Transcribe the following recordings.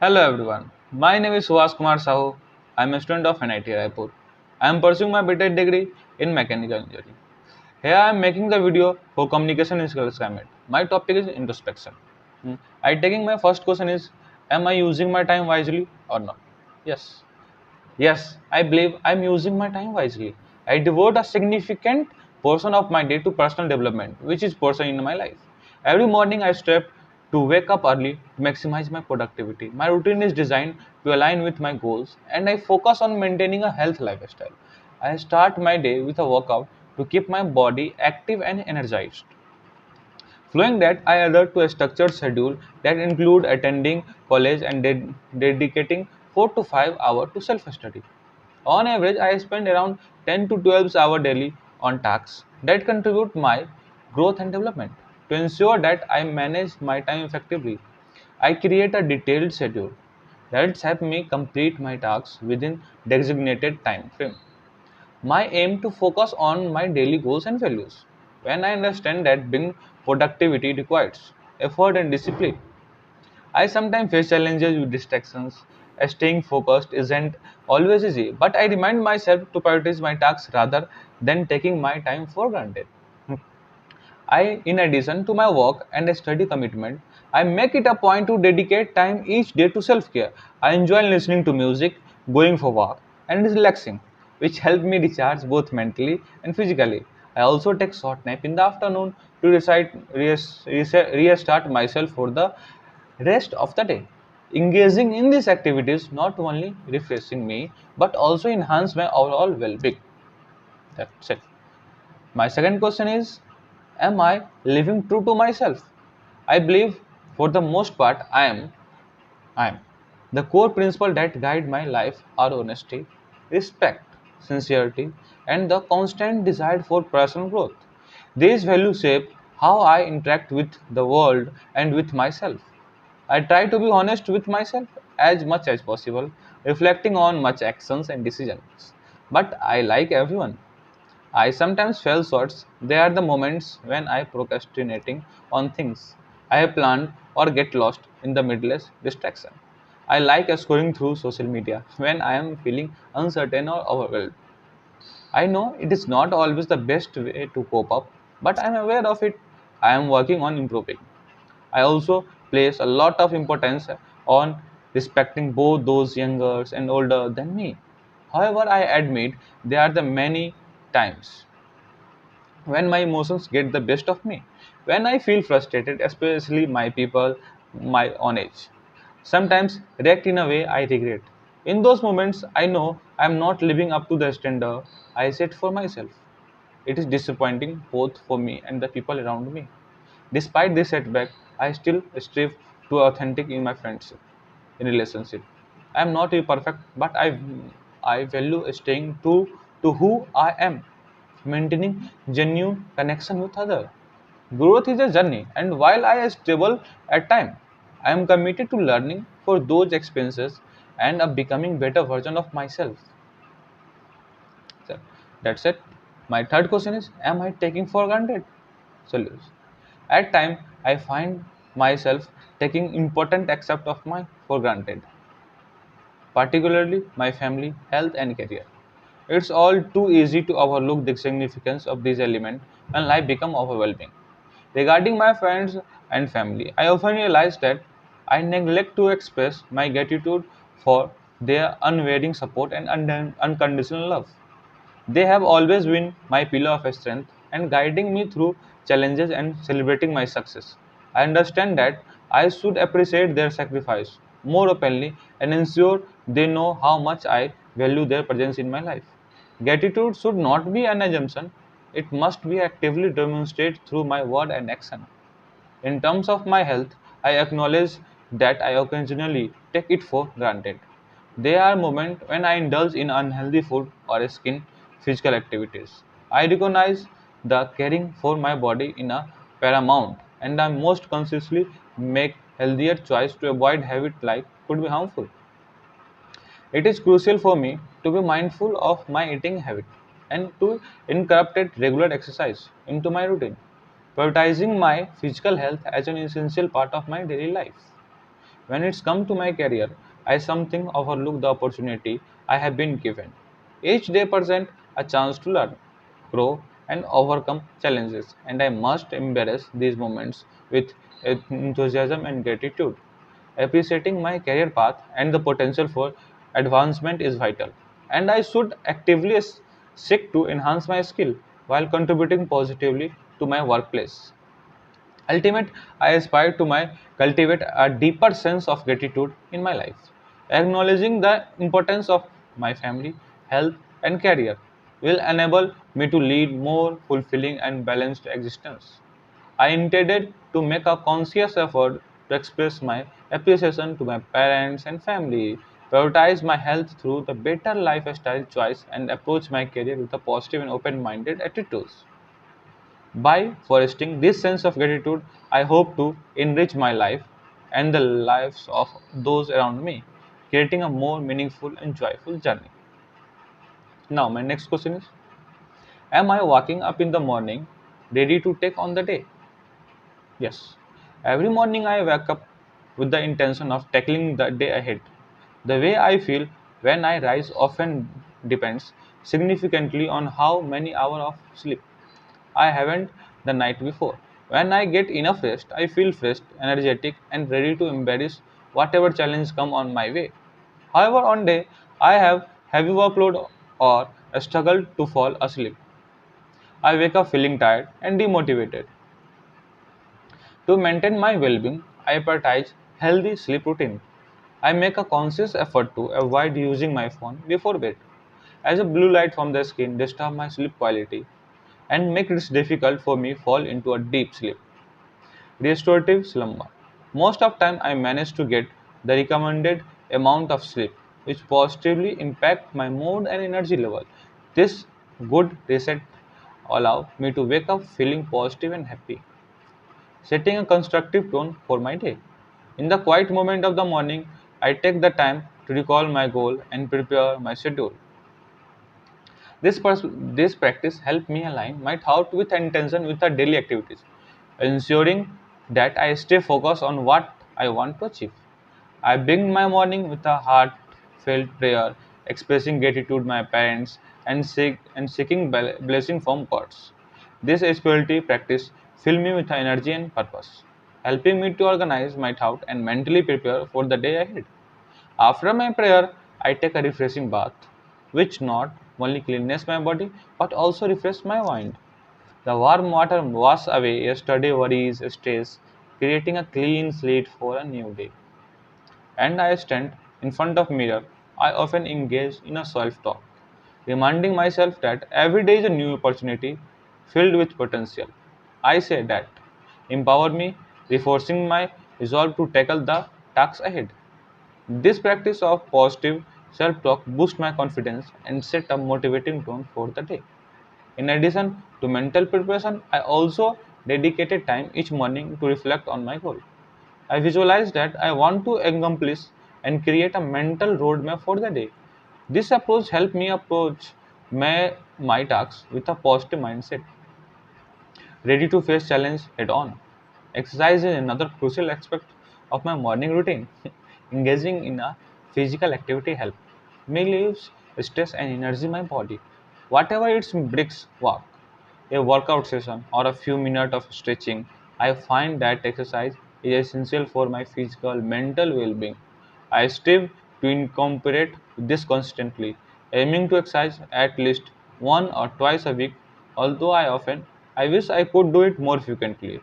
Hello everyone, my name is SUBHASH Kumar Sahu. I am a student of NITR Raipur. I am pursuing my BTech degree in mechanical engineering. Here I am making the video for communication skills climate. My topic is introspection. I taking my first question is, am I using my time wisely or not? Yes. Yes, I believe I am using my time wisely. I devote a significant portion of my day to personal development, which is portion in my life. Every morning I strive to wake up early to maximize my productivity. My routine is designed to align with my goals and I focus on maintaining a health lifestyle. I start my day with a workout to keep my body active and energized. Following that, I adhere to a structured schedule that include attending college and dedicating 4 to 5 hours to self-study. On average, I spend around 10 to 12 hours daily on tasks that contribute my growth and development. To ensure that I manage my time effectively, I create a detailed schedule that helps me complete my tasks within designated time frame. My aim to focus on my daily goals and values. When I understand that being productivity requires effort and discipline, I sometimes face challenges with distractions. Staying focused isn't always easy, but I remind myself to prioritize my tasks rather than taking my time for granted. In addition to my work and study commitment, I make it a point to dedicate time each day to self-care. I enjoy listening to music, going for walk, and relaxing, which help me recharge both mentally and physically. I also take short nap in the afternoon to restart myself for the rest of the day. Engaging in these activities not only refreshing me but also enhance my overall well-being. That's it. My second question is, am I living true to myself? I believe for the most part I am. The core principles that guide my life are honesty, respect, sincerity, and the constant desire for personal growth. These values shape how I interact with the world and with myself. I try to be honest with myself as much as possible, reflecting on much actions and decisions. But I like everyone. I sometimes fell short. They are the moments when I procrastinating on things I have planned or get lost in the midless distraction. I like scrolling through social media when I am feeling uncertain or overwhelmed. I know it is not always the best way to cope up, but I am aware of it. I am working on improving. I also place a lot of importance on respecting both those younger and older than me. However, I admit there are the many times when my emotions get the best of me. When I feel frustrated, especially my people my own age, sometimes react in a way I regret. In those moments, I know I am not living up to the standard I set for myself. It is disappointing both for me and the people around me. Despite this setback, I still strive to authentic in my friendship, in relationship. I am not perfect, but I value staying true to who I am, maintaining genuine connection with others. Growth is a journey, and while I struggle at times, I am committed to learning for those experiences and of becoming better version of myself. So, that's it. My third question is, am I taking for granted? Solution. At times, I find myself taking important aspects of my for granted, particularly my family, health, and career. It's all too easy to overlook the significance of these elements when life becomes overwhelming. Regarding my friends and family, I often realize that I neglect to express my gratitude for their unwavering support and unconditional love. They have always been my pillar of strength and guiding me through challenges and celebrating my success. I understand that I should appreciate their sacrifice more openly and ensure they know how much I value their presence in my life. Gratitude should not be an assumption, it must be actively demonstrated through my word and action. In terms of my health, I acknowledge that I occasionally take it for granted. There are moments when I indulge in unhealthy food or skin physical activities. I recognize the caring for my body in a paramount and I most consciously make healthier choice to avoid habit like could be harmful. It is crucial for me to be mindful of my eating habit and to incorporate regular exercise into my routine, prioritizing my physical health as an essential part of my daily life. When it's come to my career, I something overlook the opportunity I have been given. Each day presents a chance to learn, grow, and overcome challenges, and I must embrace these moments with enthusiasm and gratitude. Appreciating my career path and the potential for advancement is vital, and I should actively seek to enhance my skill while contributing positively to my workplace. Ultimate, I aspire to my cultivate a deeper sense of gratitude in my life, acknowledging the importance of my family, health, and career will enable me to lead more fulfilling and balanced existence. I intended to make a conscious effort to express my appreciation to my parents and family, prioritize my health through the better lifestyle choice, and approach my career with a positive and open-minded attitudes. By fostering this sense of gratitude, I hope to enrich my life and the lives of those around me, creating a more meaningful and joyful journey. Now, my next question is: am I waking up in the morning ready to take on the day? Yes. Every morning I wake up with the intention of tackling the day ahead. The way I feel when I rise often depends significantly on how many hours of sleep I haven't the night before. When I get enough rest, I feel fresh, energetic, and ready to embrace whatever challenge come on my way. However, on day I have heavy workload or struggle to fall asleep, I wake up feeling tired and demotivated. To maintain my well-being, I prioritize healthy sleep routine. I make a conscious effort to avoid using my phone before bed, as a blue light from the screen disturb my sleep quality and make it difficult for me fall into a deep sleep. Restorative slumber. Most of time I manage to get the recommended amount of sleep, which positively impact my mood and energy level. This good reset allow me to wake up feeling positive and happy, setting a constructive tone for my day. In the quiet moment of the morning, I take the time to recall my goal and prepare my schedule. This practice helped me align my thought with intention with the daily activities, ensuring that I stay focused on what I want to achieve. I begin my morning with a heartfelt prayer, expressing gratitude to my parents and seeking blessing from gods. This spirituality practice fills me with energy and purpose, helping me to organize my thought and mentally prepare for the day ahead. After my prayer, I take a refreshing bath, which not only cleans my body but also refreshes my mind. The warm water washes away yesterday's worries, stress, creating a clean slate for a new day. And I stand in front of mirror. I often engage in a self-talk, reminding myself that every day is a new opportunity filled with potential. I say that empower me, reinforcing my resolve to tackle the tasks ahead. This practice of positive self-talk boosts my confidence and set a motivating tone for the day. In addition to mental preparation, I also dedicated time each morning to reflect on my goal. I visualize that I want to accomplish and create a mental roadmap for the day. This approach helped me approach my tasks with a positive mindset, ready to face challenge head on. Exercise is another crucial aspect of my morning routine. Engaging in a physical activity help me leaves stress and energy in my body. Whatever it's bricks walk, a workout session, or a few minutes of stretching, I find that exercise is essential for my physical mental well-being. I strive to incorporate this constantly, aiming to exercise at least one or twice a week, although I wish I could do it more frequently.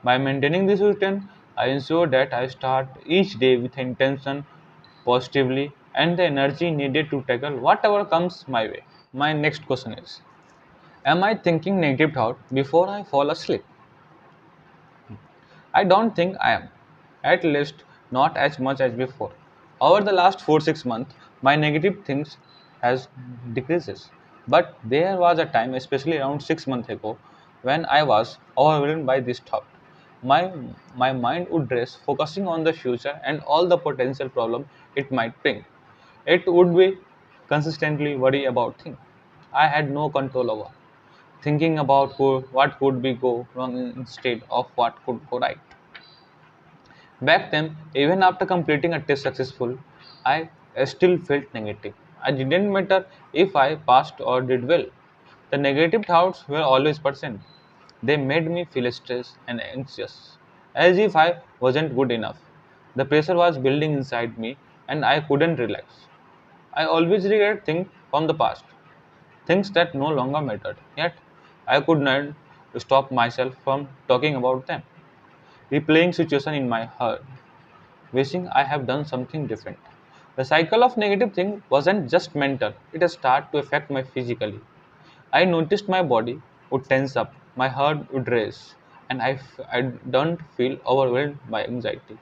By maintaining this routine, I ensure that I start each day with intention, positively, and the energy needed to tackle whatever comes my way. My next question is: am I thinking negative thought before I fall asleep? I don't think I am. At least not as much as before. Over the last 4 6 months, my negative things has decreases. But there was a time, especially around 6 months ago, when I was overwhelmed by this thought. My my mind would race, focusing on the future and all the potential problem it might bring. It would be consistently worry about things I had no control over, thinking about what could be go wrong instead of what could go right. Back then, even after completing a test successful, I still felt negative. I didn't matter if I passed or did well. The negative thoughts were always present. They made me feel stressed and anxious, as if I wasn't good enough. The pressure was building inside me and I couldn't relax. I always regret things from the past, things that no longer mattered. Yet, I could not stop myself from talking about them, replaying situation in my heart, wishing I have done something different. The cycle of negative thing wasn't just mental, it started to affect my physically. I noticed my body would tense up, my heart would race, and I don't feel overwhelmed by anxiety.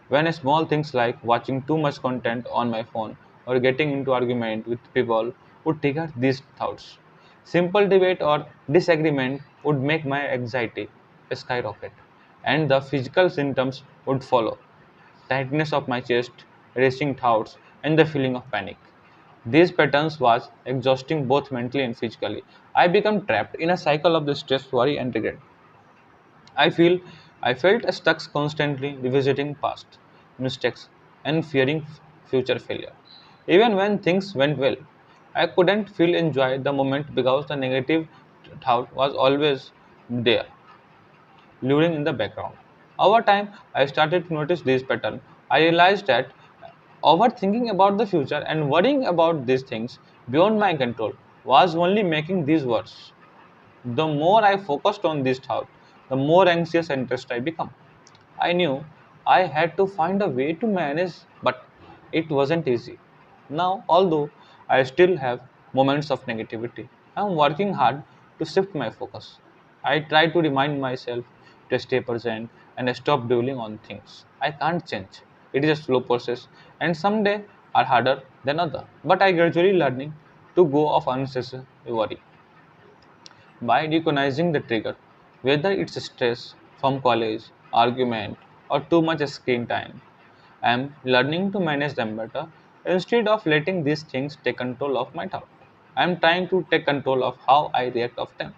When small things like watching too much content on my phone or getting into argument with people would trigger these thoughts. Simple debate or disagreement would make my anxiety skyrocket, and the physical symptoms would follow tightness of my chest, racing thoughts, and the feeling of panic. These patterns was exhausting both mentally and physically. I became trapped in a cycle of the stress, worry, and regret. I feel I felt stuck constantly revisiting past mistakes and fearing future failure. Even when things went well, I couldn't feel enjoy the moment because the negative thought was always there, luring in the background. Over time, I started to notice this pattern. I realized that overthinking about the future and worrying about these things beyond my control was only making these worse. The more I focused on this thought, the more anxious and stressed I become. I knew I had to find a way to manage, but it wasn't easy. Now, although I still have moments of negativity, I'm working hard to shift my focus. I try to remind myself to stay present and stop dwelling on things I can't change. It is a slow process, and some days are harder than others. But I gradually learning to go off unnecessary worry by recognizing the trigger, whether it's stress from college, argument, or too much screen time. I am learning to manage them better instead of letting these things take control of my thought. I am trying to take control of how I react of them.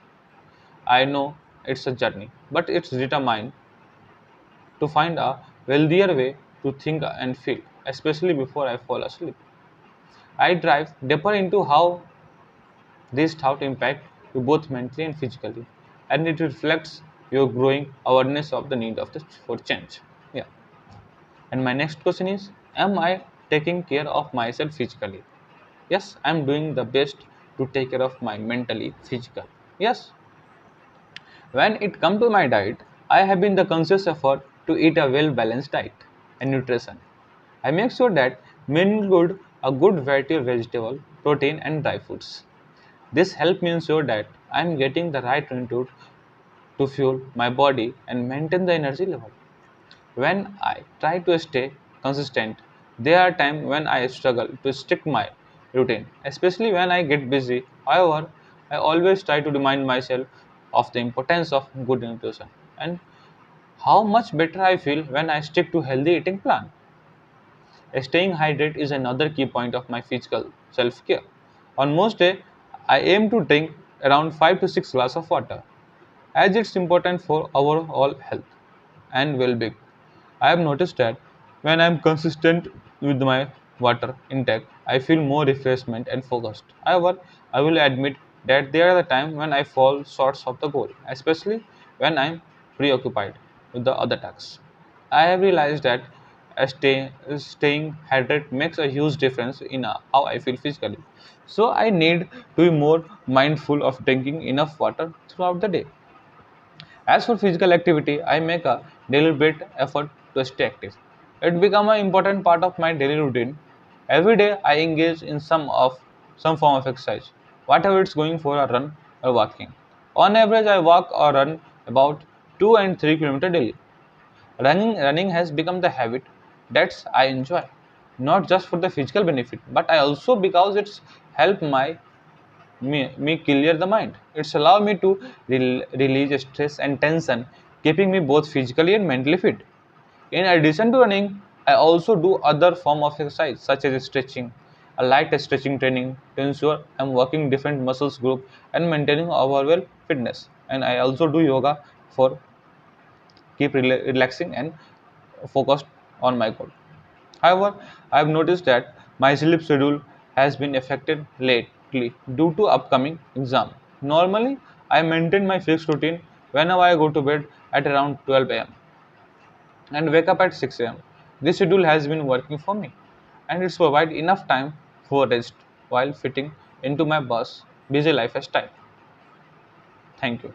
I know it's a journey, but it's determined to find a healthier way to think and feel, especially before I fall asleep. I dive deeper into how this thought impact you both mentally and physically, and it reflects your growing awareness of the need of the for change. Yeah. And my next question is: am I taking care of myself physically? Yes, I'm doing the best to take care of my mentally physical. Yes. When it comes to my diet, I have been the conscious effort to eat a well balanced diet and nutrition. I make sure that meal include a good variety of vegetable, protein, and dry foods. This helps me ensure that I am getting the right input to fuel my body and maintain the energy level. When I try to stay consistent, there are times when I struggle to stick my routine, especially when I get busy. However, I always try to remind myself of the importance of good nutrition and how much better I feel when I stick to healthy eating plan. Staying hydrated is another key point of my physical self-care. On most days, I aim to drink around 5 to 6 glasses of water, as it's important for overall health and well-being. I have noticed that when I am consistent with my water intake, I feel more refreshment and focused. However, I will admit that there are the times when I fall short of the goal, especially when I am preoccupied with the other tasks. I have realized that staying hydrated makes a huge difference in how I feel physically. So I need to be more mindful of drinking enough water throughout the day. As for physical activity, I make a deliberate effort to stay active. It becomes an important part of my daily routine. Every day I engage in some form of exercise, whatever it's going for a run or walking. On average, I walk or run about 2 and 3 kilometers daily. Running has become the habit that I enjoy, not just for the physical benefit, but I also because it's helped me clear the mind. It's allowed me to release stress and tension, keeping me both physically and mentally fit. In addition to running, I also do other form of exercise such as stretching, a light stretching training to ensure I'm working different muscles group and maintaining overall fitness. And I also do yoga for keep relaxing and focused on my goal. However, I have noticed that my sleep schedule has been affected lately due to upcoming exam. Normally, I maintain my fixed routine whenever I go to bed at around 12 a.m. and wake up at 6 a.m. This schedule has been working for me, and it's provide enough time for rest while fitting into my busy lifestyle. Thank you.